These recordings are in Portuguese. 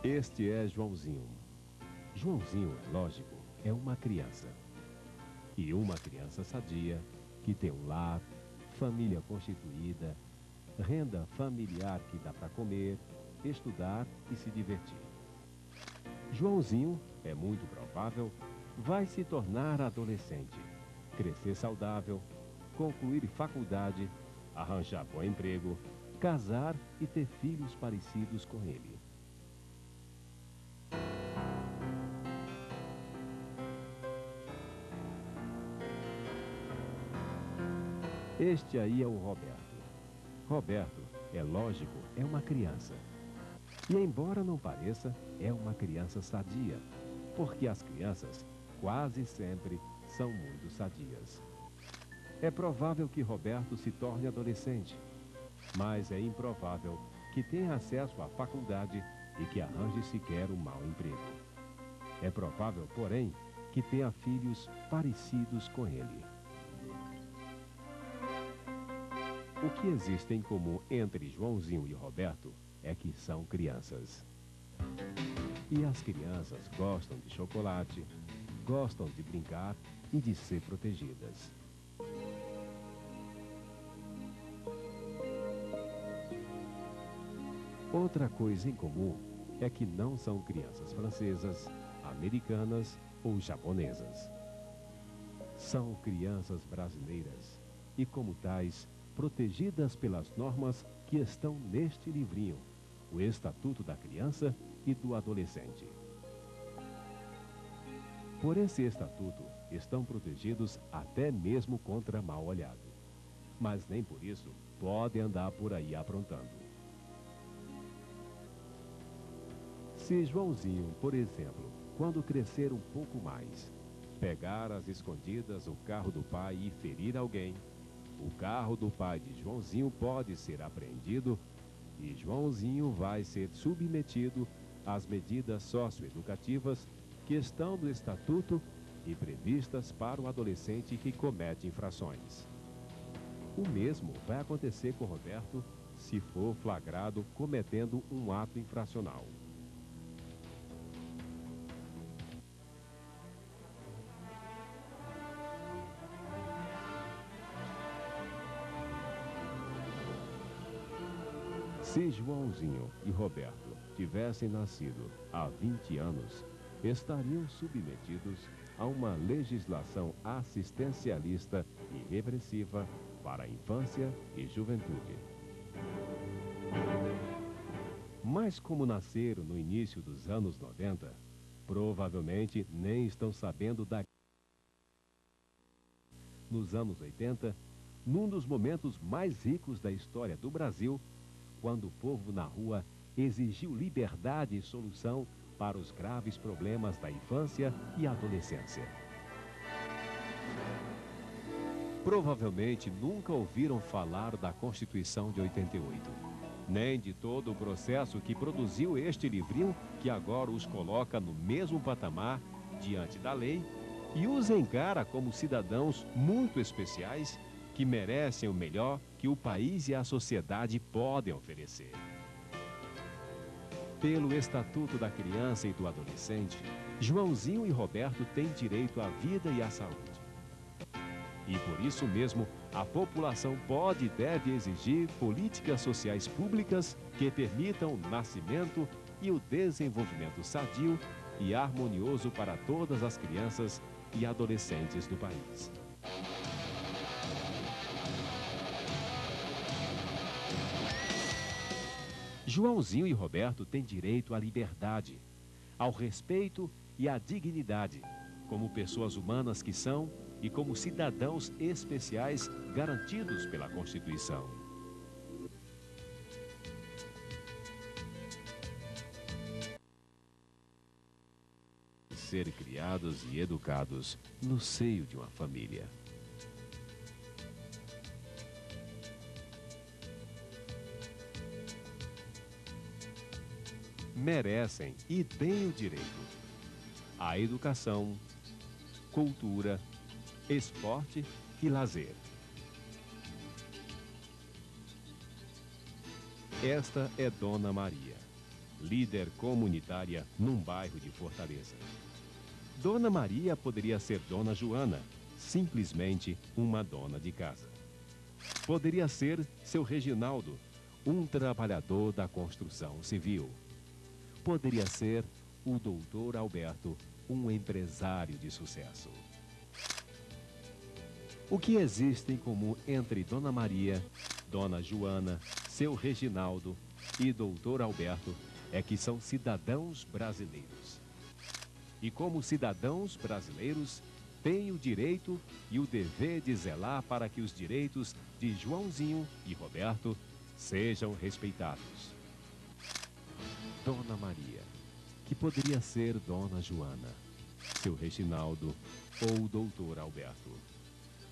Este é Joãozinho. Joãozinho, é lógico, é uma criança. E uma criança sadia, que tem um lar, família constituída, renda familiar que dá para comer, estudar e se divertir. Joãozinho, é muito provável, vai se tornar adolescente, crescer saudável, concluir faculdade, arranjar bom emprego, casar e ter filhos parecidos com ele. Este aí é o Roberto. Roberto, é lógico, é uma criança. E embora não pareça, é uma criança sadia, porque as crianças quase sempre são muito sadias. É provável que Roberto se torne adolescente, mas é improvável que tenha acesso à faculdade e que arranje sequer um mau emprego. É provável, porém, que tenha filhos parecidos com ele. O que existe em comum entre Joãozinho e Roberto é que são crianças. E as crianças gostam de chocolate, gostam de brincar e de ser protegidas. Outra coisa em comum é que não são crianças francesas, americanas ou japonesas. São crianças brasileiras e, como tais, protegidas pelas normas que estão neste livrinho, o Estatuto da Criança e do Adolescente. Por esse estatuto, estão protegidos até mesmo contra mal olhado. Mas nem por isso podem andar por aí aprontando. Se Joãozinho, por exemplo, quando crescer um pouco mais, pegar às escondidas o carro do pai e ferir alguém, o carro do pai de Joãozinho pode ser apreendido e Joãozinho vai ser submetido às medidas socioeducativas que estão no Estatuto e previstas para o adolescente que comete infrações. O mesmo vai acontecer com Roberto se for flagrado cometendo um ato infracional. Se Joãozinho e Roberto tivessem nascido há 20 anos, estariam submetidos a uma legislação assistencialista e repressiva para a infância e juventude. Mas como nasceram no início dos anos 90, provavelmente nem estão sabendo da... Nos anos 80, num dos momentos mais ricos da história do Brasil, quando o povo na rua exigiu liberdade e solução para os graves problemas da infância e adolescência. Provavelmente nunca ouviram falar da Constituição de 88, nem de todo o processo que produziu este livrinho que agora os coloca no mesmo patamar diante da lei e os encara como cidadãos muito especiais que merecem o melhor que o país e a sociedade podem oferecer. Pelo Estatuto da Criança e do Adolescente, Joãozinho e Roberto têm direito à vida e à saúde. E por isso mesmo, a população pode e deve exigir políticas sociais públicas que permitam o nascimento e o desenvolvimento sadio e harmonioso para todas as crianças e adolescentes do país. Joãozinho e Roberto têm direito à liberdade, ao respeito e à dignidade, como pessoas humanas que são e como cidadãos especiais garantidos pela Constituição. Ser criados e educados no seio de uma família. Merecem e têm o direito à educação, cultura, esporte e lazer. Esta é Dona Maria, líder comunitária num bairro de Fortaleza. Dona Maria poderia ser Dona Joana, simplesmente uma dona de casa. Poderia ser seu Reginaldo, um trabalhador da construção civil. Poderia ser o doutor Alberto, um empresário de sucesso. O que existe em comum entre Dona Maria, Dona Joana, seu Reginaldo e doutor Alberto é que são cidadãos brasileiros. E como cidadãos brasileiros, têm o direito e o dever de zelar para que os direitos de Joãozinho e Roberto sejam respeitados. Dona Maria, que poderia ser Dona Joana, seu Reginaldo ou doutor Alberto,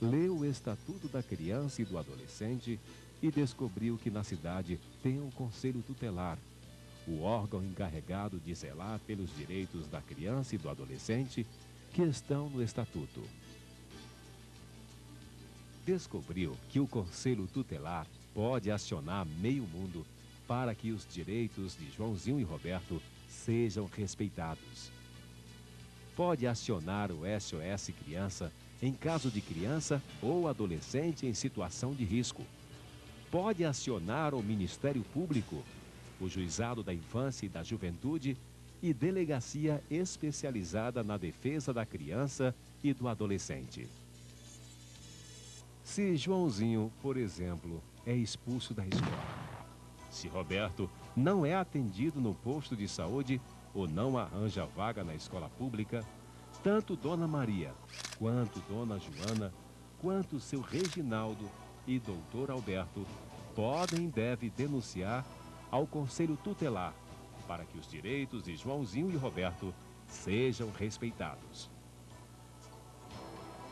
leu o Estatuto da Criança e do Adolescente e descobriu que na cidade tem um conselho tutelar, o órgão encarregado de zelar pelos direitos da criança e do adolescente que estão no Estatuto. Descobriu que o Conselho Tutelar pode acionar meio mundo para que os direitos de Joãozinho e Roberto sejam respeitados. Pode acionar o SOS Criança em caso de criança ou adolescente em situação de risco. Pode acionar o Ministério Público, o Juizado da Infância e da Juventude e Delegacia Especializada na Defesa da Criança e do Adolescente. Se Joãozinho, por exemplo, é expulso da escola, se Roberto não é atendido no posto de saúde ou não arranja vaga na escola pública, tanto Dona Maria, quanto Dona Joana, quanto seu Reginaldo e doutor Alberto podem e devem denunciar ao Conselho Tutelar para que os direitos de Joãozinho e Roberto sejam respeitados.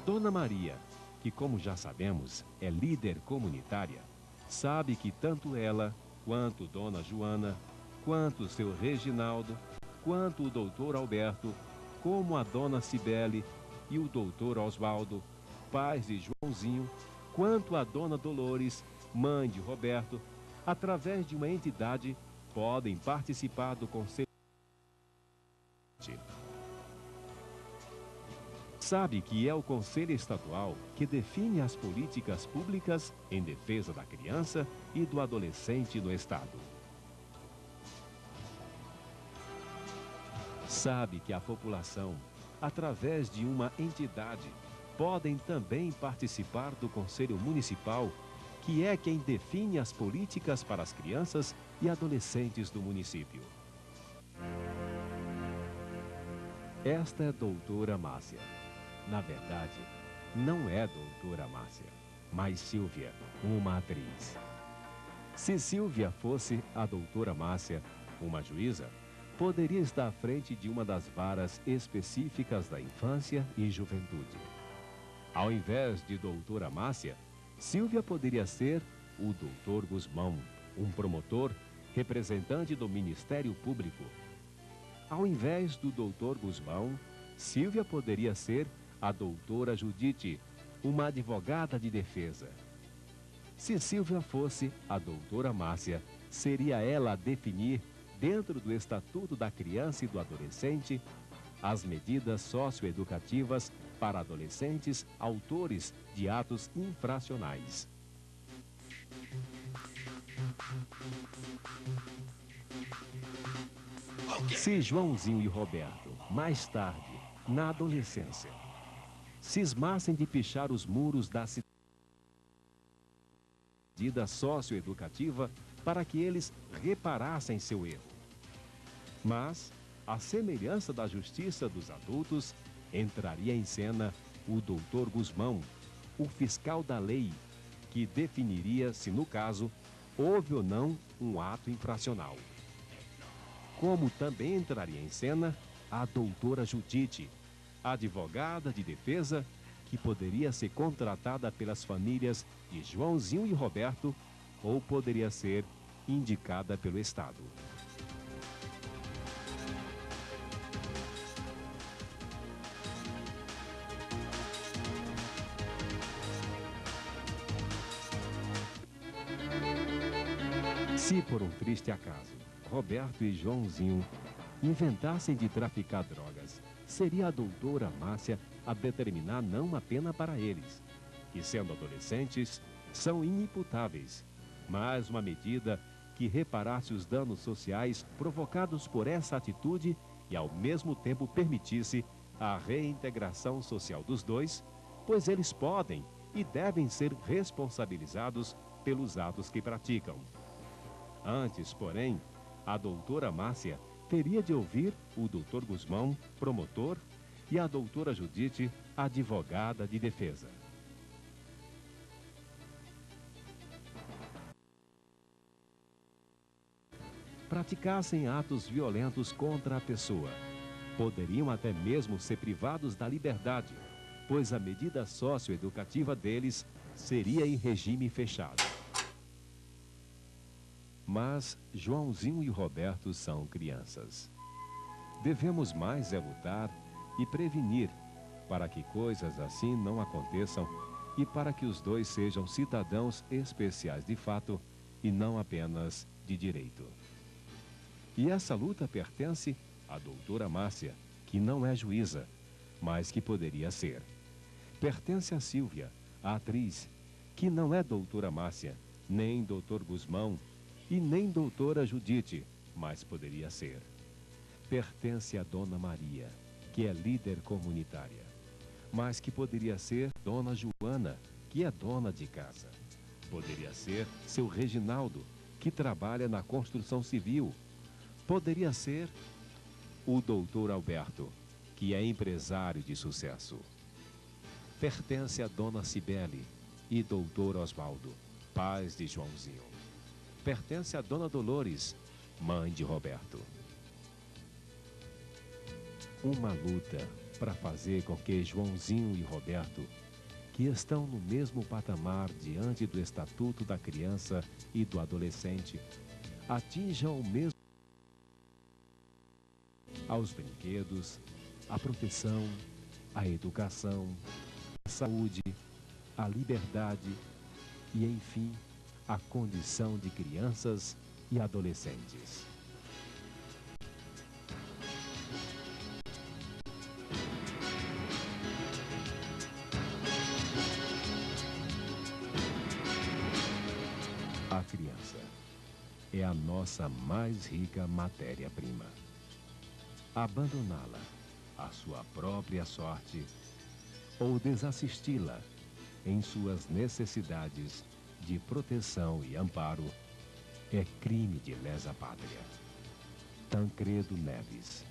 Dona Maria, que como já sabemos é líder comunitária, sabe que tanto ela, quanto Dona Joana, quanto seu Reginaldo, quanto o doutor Alberto, como a Dona Cibele e o doutor Oswaldo, pais de Joãozinho, quanto a Dona Dolores, mãe de Roberto, através de uma entidade, podem participar do Conselho. Sabe que é o Conselho Estadual que define as políticas públicas em defesa da criança e do adolescente no Estado. Sabe que a população, através de uma entidade, podem também participar do Conselho Municipal, que é quem define as políticas para as crianças e adolescentes do município. Esta é doutora Márcia. Na verdade, não é doutora Márcia, mas Silvia, uma atriz. Se Silvia fosse a doutora Márcia, uma juíza, poderia estar à frente de uma das varas específicas da infância e juventude. Ao invés de doutora Márcia, Silvia poderia ser o doutor Guzmão, um promotor, representante do Ministério Público. Ao invés do doutor Guzmão, Silvia poderia ser a doutora Judite, uma advogada de defesa. Se Silvia fosse a doutora Márcia, seria ela a definir, dentro do Estatuto da Criança e do Adolescente, as medidas socioeducativas para adolescentes autores de atos infracionais. Se Joãozinho e Roberto, mais tarde, na adolescência, cismassem de pichar os muros da medida socioeducativa para que eles reparassem seu erro. Mas, à semelhança da justiça dos adultos, entraria em cena o doutor Guzmão, o fiscal da lei, que definiria se, no caso, houve ou não um ato infracional. Como também entraria em cena a doutora Judite, advogada de defesa, que poderia ser contratada pelas famílias de Joãozinho e Roberto ou poderia ser indicada pelo Estado. Se por um triste acaso, Roberto e Joãozinho inventassem de traficar drogas, seria a doutora Márcia a determinar não uma pena para eles, que sendo adolescentes, são inimputáveis, mas uma medida que reparasse os danos sociais provocados por essa atitude e ao mesmo tempo permitisse a reintegração social dos dois, pois eles podem e devem ser responsabilizados pelos atos que praticam. Antes, porém, a doutora Márcia teria de ouvir o doutor Gusmão, promotor, e a doutora Judite, advogada de defesa. Praticassem atos violentos contra a pessoa. Poderiam até mesmo ser privados da liberdade, pois a medida socioeducativa deles seria em regime fechado. Mas Joãozinho e Roberto são crianças. Devemos mais lutar e prevenir para que coisas assim não aconteçam e para que os dois sejam cidadãos especiais de fato e não apenas de direito. E essa luta pertence à doutora Márcia, que não é juíza, mas que poderia ser. Pertence a Sílvia, a atriz, que não é doutora Márcia, nem doutor Gusmão e nem doutora Judite, mas poderia ser. Pertence a Dona Maria, que é líder comunitária, mas que poderia ser Dona Joana, que é dona de casa. Poderia ser seu Reginaldo, que trabalha na construção civil. Poderia ser o doutor Alberto, que é empresário de sucesso. Pertence a Dona Cibele e doutor Osvaldo, pais de Joãozinho. Pertence a Dona Dolores, mãe de Roberto. Uma luta para fazer com que Joãozinho e Roberto, que estão no mesmo patamar diante do Estatuto da Criança e do Adolescente, atinjam o mesmo aos brinquedos, à proteção, à educação, à saúde, à liberdade e, enfim, à condição de crianças e adolescentes. A criança é a nossa mais rica matéria-prima. Abandoná-la à sua própria sorte ou desassisti-la em suas necessidades de proteção e amparo é crime de lesa pátria. Tancredo Neves.